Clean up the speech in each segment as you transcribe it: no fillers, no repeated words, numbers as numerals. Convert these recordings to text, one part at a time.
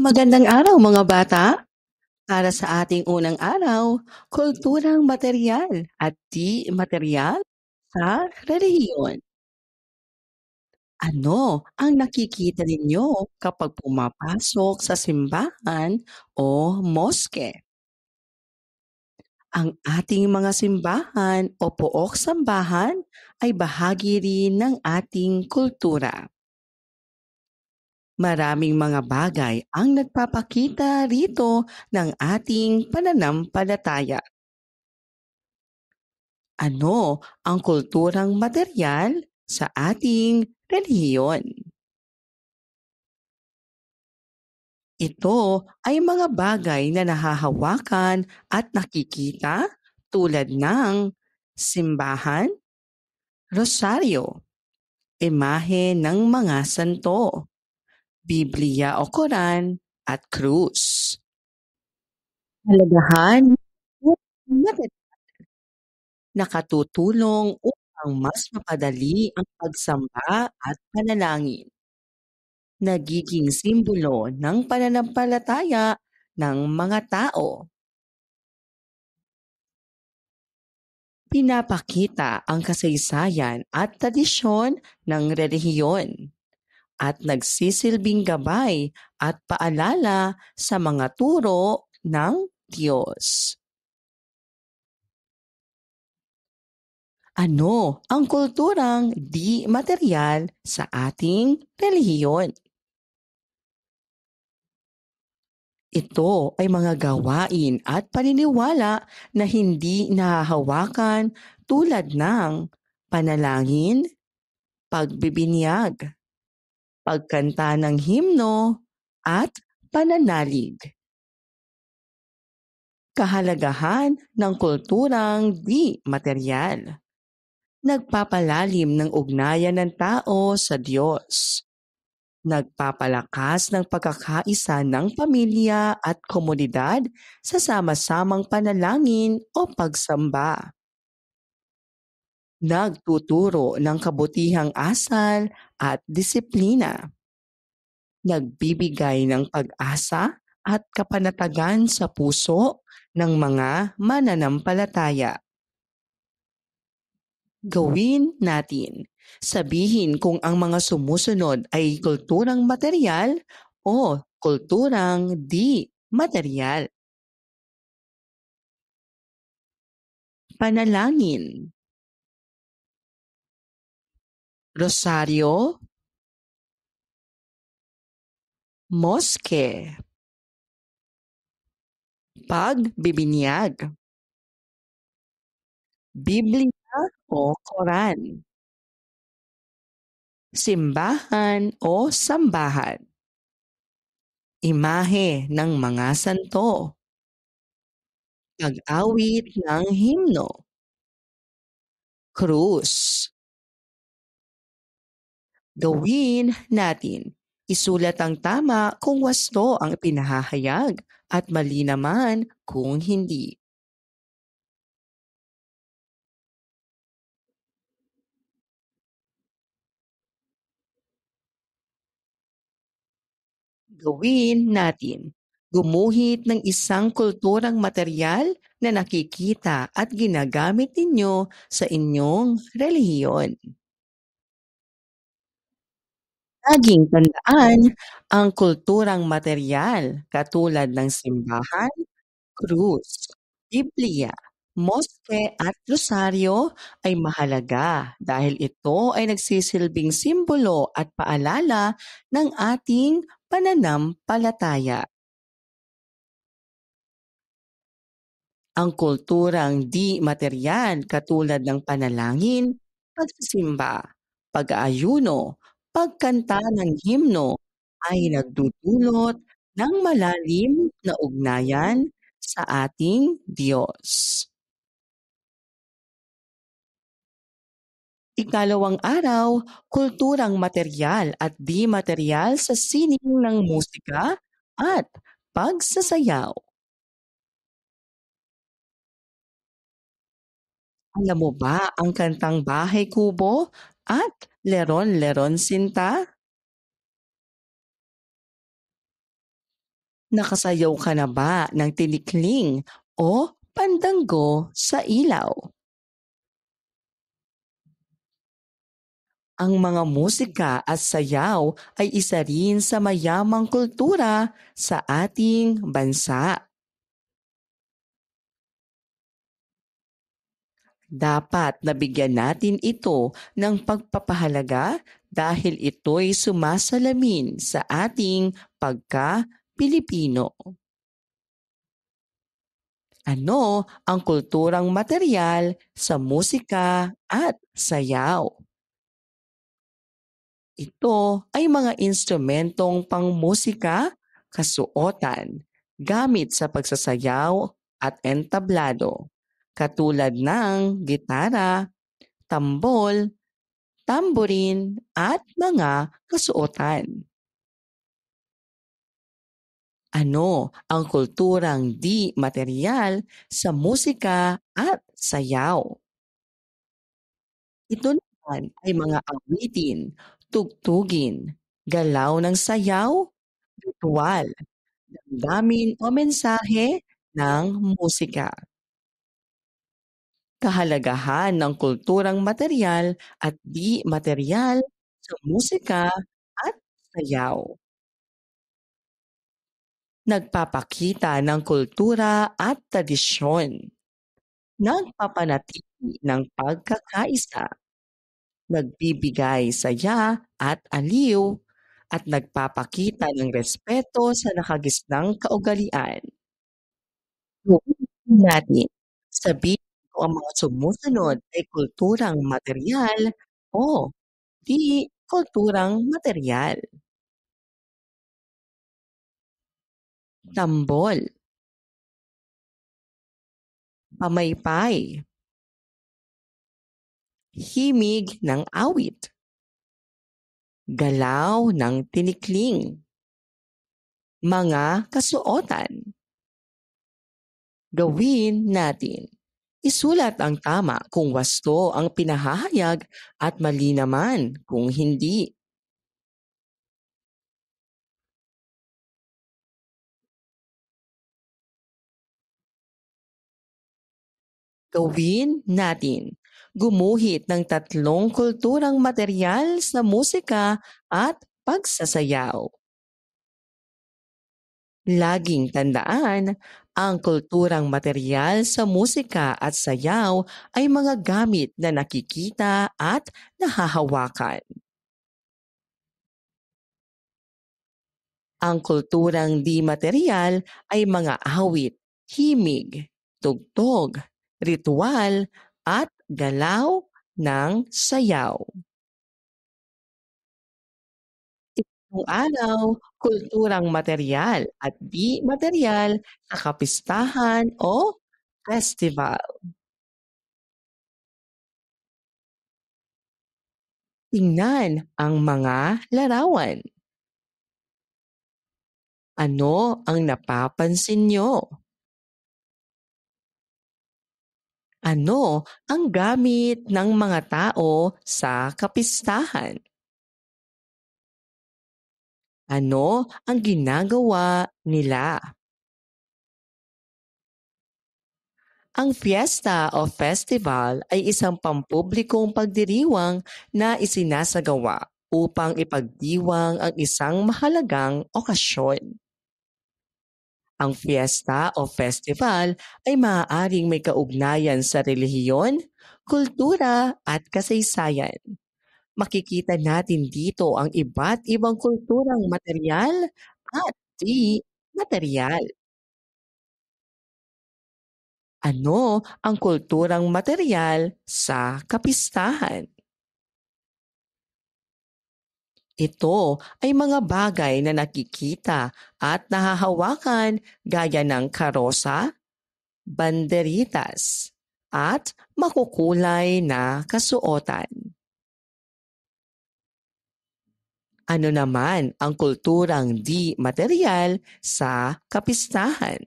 Magandang araw mga bata! Para sa ating unang araw, kulturang materyal at di materyal sa relihiyon. Ano ang nakikita ninyo kapag pumapasok sa simbahan o moske? Ang ating mga simbahan o pook sambahan ay bahagi rin ng ating kultura. Maraming mga bagay ang nagpapakita rito ng ating pananampalataya. Ano ang kulturang materyal sa ating relihiyon? Ito ay mga bagay na nahahawakan at nakikita tulad ng simbahan, rosaryo, imahe ng mga santo, Biblia o Koran at krus. Halagahan nakatutulong upang mas mapadali ang pagsamba at panalangin. Nagiging simbolo ng pananampalataya ng mga tao. Pinapakita ang kasaysayan at tradisyon ng relihiyon at nagsisilbing gabay at paalala sa mga turo ng Diyos. Ano ang kulturang di materyal sa ating relihiyon? Ito ay mga gawain at paniniwala na hindi nahahawakan tulad ng panalangin, pagbibinyag, pagkanta ng himno, at pananalig. Kahalagahan ng kulturang di materyal. Nagpapalalim ng ugnayan ng tao sa Diyos. Nagpapalakas ng pagkakaisa ng pamilya at komunidad sa sama-samang panalangin o pagsamba. Nagtuturo ng kabutihang asal at disiplina. Nagbibigay ng pag-asa at kapanatagan sa puso ng mga mananampalataya. Gawin natin. Sabihin kung ang mga sumusunod ay kulturang materyal o kulturang di materyal. Panalangin, rosaryo, moske, pagbibinyag, Biblia o Koran, simbahan o sambahan, imahe ng mga santo, pag-awit ng himno, krus. Gawin natin. Isulat ang tama kung wasto ang pinahahayag at mali naman kung hindi. Gawin natin. Gumuhit ng isang kulturang materyal na nakikita at ginagamit ninyo sa inyong relihiyon. Laging tandaan ang kulturang materyal katulad ng simbahan, krus, Biblia, moske at rosaryo ay mahalaga dahil ito ay nagsisilbing simbolo at paalala ng ating pananampalataya. Ang kulturang di materyal katulad ng panalangin, pagsisimba, pag-aayuno, pagkanta ng himno ay nagdudulot ng malalim na ugnayan sa ating Diyos. Ikalawang araw, kulturang materyal at di materyal sa sining ng musika at pagsasayaw. Alam mo ba ang kantang Bahay Kubo at Leron Leron Sinta? Nakasayaw ka na ba ng tinikling o pandango sa ilaw? Ang mga musika at sayaw ay isa rin sa mayamang kultura sa ating bansa. Dapat nabigyan natin ito ng pagpapahalaga dahil ito'y sumasalamin sa ating pagka-Pilipino. Ano ang kulturang material sa musika at sayaw? Ito ay mga instrumentong pangmusika, kasuotan, gamit sa pagsasayaw at entablado, katulad ng gitara, tambol, tamborin at mga kasuotan. Ano ang kulturang di material sa musika at sayaw? Ito naman ay mga awitin, tugtugin, galaw ng sayaw, ritual, damdamin o mensahe ng musika. Kahalagahan ng kulturang material at di material sa musika at sayaw. Nagpapakita ng kultura at tradisyon. Nagpapanatili ng pagkakaisa. Nagbibigay saya at aliw at nagpapakita ng respeto sa nakagisnang kaugalian. Gawin natin. Sabihin kung ang mga sumusunod ay kulturang material o di kulturang material. Tambol, pamaypay, himig ng awit, galaw ng tinikling, mga kasuotan. Gawin natin. Isulat ang tama kung wasto ang pinahahayag at mali naman kung hindi. Gawin natin. Gumuhit ng tatlong kulturang material sa musika at pagsasayaw. Laging tandaan, ang kulturang material sa musika at sayaw ay mga gamit na nakikita at nahahawakan. Ang kulturang di material ay mga awit, himig, tugtog, ritual, at galaw ng sayaw. Kung araw, kulturang material at di material sa kapistahan o festival. Tingnan ang mga larawan. Ano ang napapansin nyo? Ano ang gamit ng mga tao sa kapistahan? Ano ang ginagawa nila? Ang fiesta o festival ay isang pampublikong pagdiriwang na isinasagawa upang ipagdiwang ang isang mahalagang okasyon. Ang fiesta o festival ay maaaring may kaugnayan sa relihiyon, kultura at kasaysayan. Makikita natin dito ang iba't ibang kulturang material at di material. Ano ang kulturang material sa kapistahan? Ito ay mga bagay na nakikita at nahahawakan gaya ng karosa, banderitas, at makukulay na kasuotan. Ano naman ang kulturang di material sa kapistahan?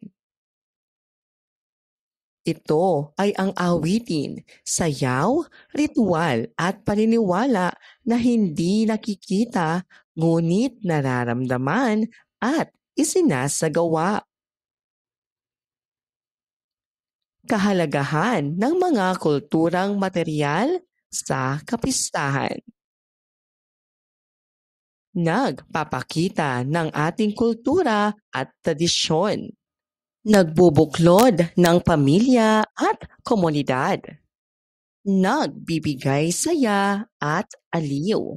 Ito ay ang awitin, sayaw, ritual at paniniwala na hindi nakikita ngunit nararamdaman at isinasagawa. Kahalagahan ng mga kulturang materyal sa kapistahan. Nagpapakita ng ating kultura at tradisyon. Nagbubuklod ng pamilya at komunidad. Nagbibigay saya at aliw.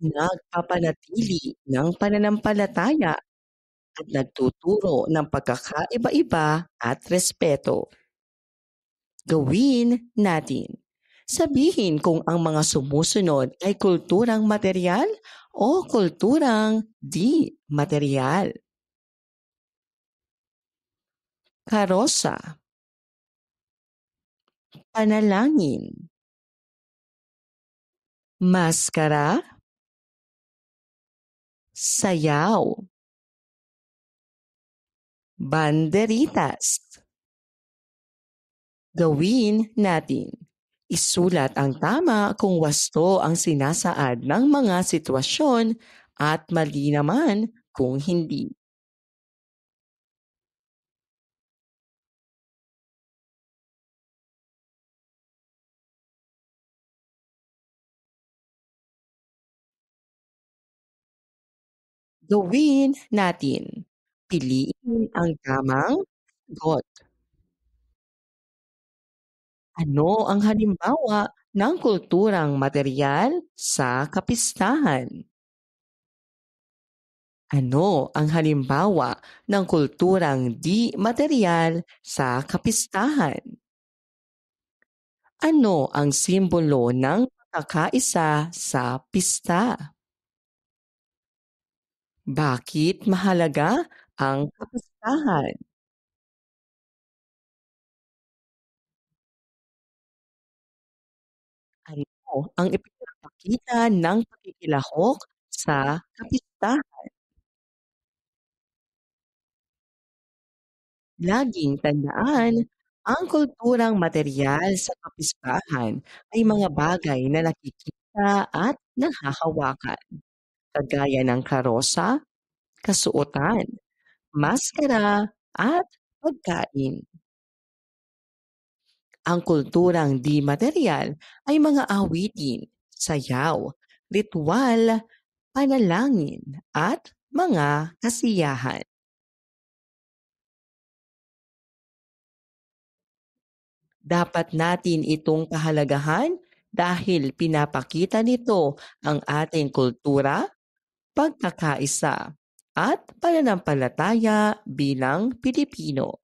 Nagpapanatili ng pananampalataya at nagtuturo ng pagkakaiba-iba at respeto. Gawin natin. Sabihin kung ang mga sumusunod ay kulturang materyal o kulturang di materyal. Karosa, panalangin, maskara, sayaw, banderitas. Gawin natin. Isulat ang tama kung wasto ang sinasaad ng mga sitwasyon at mali naman kung hindi. Gawin natin. Piliin ang tamang sagot. Ano ang halimbawa ng kulturang materyal sa kapistahan? Ano ang halimbawa ng kulturang di materyal sa kapistahan? Ano ang simbolo ng pagkakaisa sa pista? Bakit mahalaga ang kapistahan? Ano ang ipinapakita ng pakikilahok sa kapistahan? Laging tandaan, ang kulturang materyal sa kapistahan ay mga bagay na nakikita at nahahawakan, kagaya ng karosa, kasuotan, maskara, at pagkain. Ang kulturang di materyal ay mga awitin, sayaw, ritual, panalangin, at mga kasiyahan. Dapat natin itong kahalagahan dahil pinapakita nito ang ating kultura, pagkakaisa, at pananampalataya bilang Pilipino.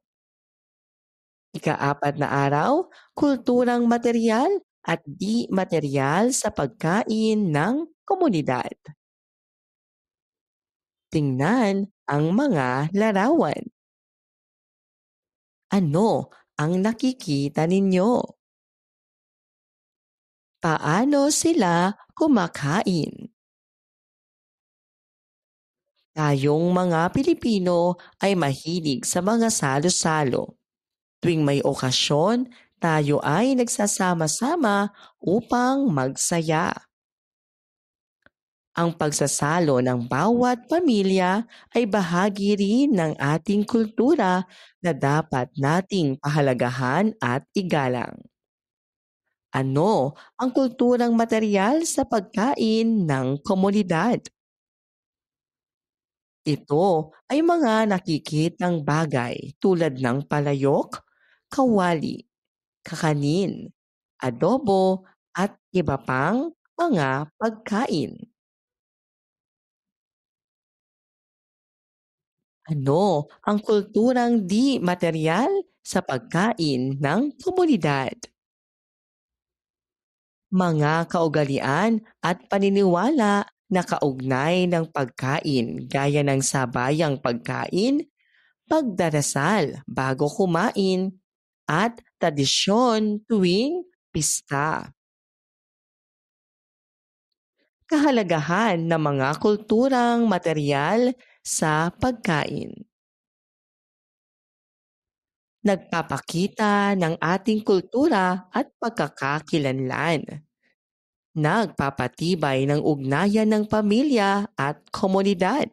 Ikaapat na araw, kulturang materyal at di materyal sa pagkain ng komunidad. Tingnan ang mga larawan. Ano ang nakikita ninyo? Paano sila kumakain? Tayong mga Pilipino ay mahilig sa mga salo-salo. Tuwing may okasyon, tayo ay nagsasama-sama upang magsaya. Ang pagsasalo ng bawat pamilya ay bahagi rin ng ating kultura na dapat nating pahalagahan at igalang. Ano ang kulturang materyal sa pagkain ng komunidad? Ito ay mga nakikitang bagay tulad ng palayok, kawali, kakanin, adobo at iba pang mga pagkain. Ano ang kulturang di materyal sa pagkain ng komunidad? Mga kaugalian at paniniwala na kaugnay ng pagkain gaya ng sabayang pagkain, pagdarasal bago kumain, at tradisyon tuwing pista. Kahalagahan ng mga kulturang materyal sa pagkain. Nagpapakita ng ating kultura at pagkakakilanlan. Nagpapatibay ng ugnayan ng pamilya at komunidad.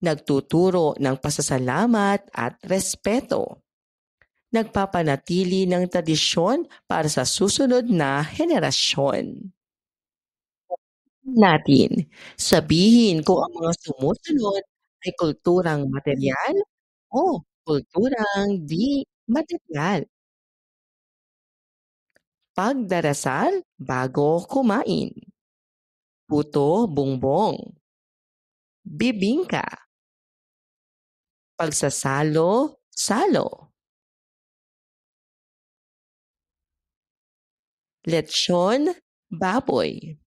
nagtuturo ng pasasalamat at respeto, nagpapanatili ng tradisyon para sa susunod na henerasyon. Natin sabihin kung ang mga sumusunod ay kulturang materyal o kulturang di materyal. Pagdarasal bago kumain, puto bumbong, bibingka, pagsasalo-salo, lechon, baboy.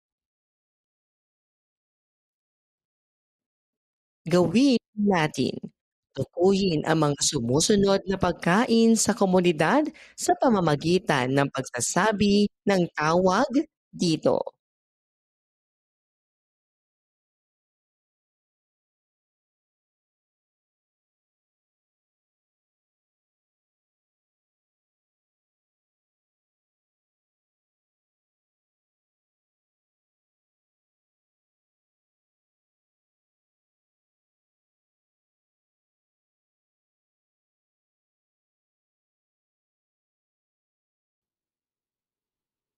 Gawin natin. Tukuyin ang mga sumusunod na pagkain sa komunidad sa pamamagitan ng pagsasabi ng tawag dito.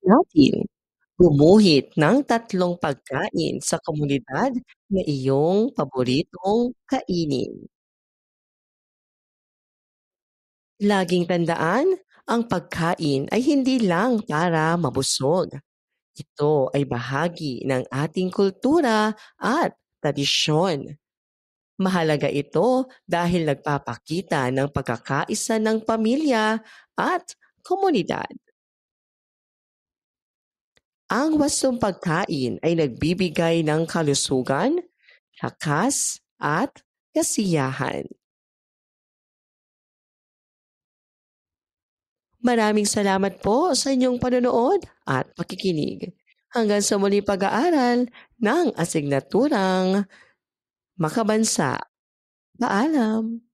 Natin gumuhit ng tatlong pagkain sa komunidad na iyong paboritong kainin. Laging tandaan, ang pagkain ay hindi lang para mabusog. Ito ay bahagi ng ating kultura at tradisyon. Mahalaga ito dahil nagpapakita ng pagkakaisa ng pamilya at komunidad. Ang wastong pagkain ay nagbibigay ng kalusugan, lakas, at kasiyahan. Maraming salamat po sa inyong panonood at pakikinig. Hanggang sa muli pag-aaral ng asignaturang makabansa. Paalam!